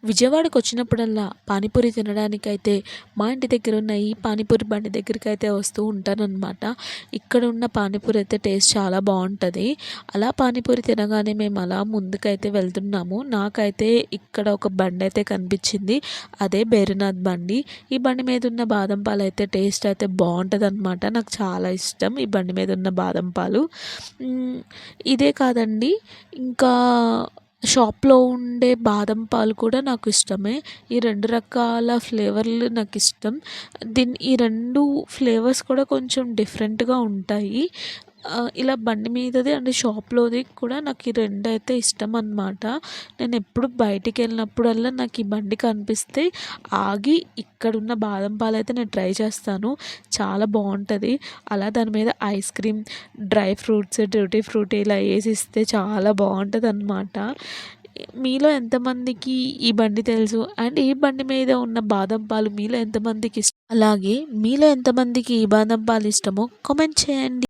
విజయవాడకొచ్చినప్పుడల్లా పానీపూరి తినడానికైతే మా ఇంటి దగ్గర ఉన్న ఈ పానీపూరి బండి దగ్గరికైతే వస్తూ ఉంటాననమాట. ఇక్కడ ఉన్న పానీపూరి అయితే టేస్ట్ చాలా బావుంటది. అలా పానీపూరి తినగానే మేము అలా ముందుకైతే వెళ్తున్నాము. నాకైతే ఇక్కడ ఒక బండయితే కనిపించింది. అదే భైరవనాథ్ బండి. ఈ బండి మీద ఉన్న బాదం పాలైతే టేస్ట్ అయితే బావుంటదనమాట. నాకు చాలా ఇష్టం ఈ బండి మీద ఉన్న బాదం పాలు. ఇదే కాదండి, ఇంకా షాప్‌లో ఉండే బాదం పాలు కూడా నాకు ఇష్టమే. ఈ 2 రకాల ఫ్లేవర్లు నాకిష్టం. ఈ 2 ఫ్లేవర్స్ కూడా కొంచెం డిఫరెంట్‌గా ఉంటాయి. ఇలా బండి మీదది అండ్ షాప్‌లోది కూడా నాకు ఈ 2 అయితే ఇష్టమనమాట. నేనెప్పుడు బయటికెళ్ళినప్పుడల్లా నాకు ఈ బండి కనిపిస్తే ఆగి ఇక్కడున్న బాదం పాలైతే నేను ట్రై చేస్తాను. చాలా బావుంటది. అలా దాని మీద ice cream, dry fruits, tutti frutti ఇలా ఏసిస్తే చాలా బావుంటదనమాట. మీలో ఎంతమందికి ఈ బండి తెలుసు? అండ్ ఈ బండి మీద ఉన్న బాదం పాలు మీలో ఎంతమందికి ఇష్టం? అలాగే మీలో ఎంతమందికి ఈ బాదం పాలు ఇష్టమో కామెంట్ చేయండి.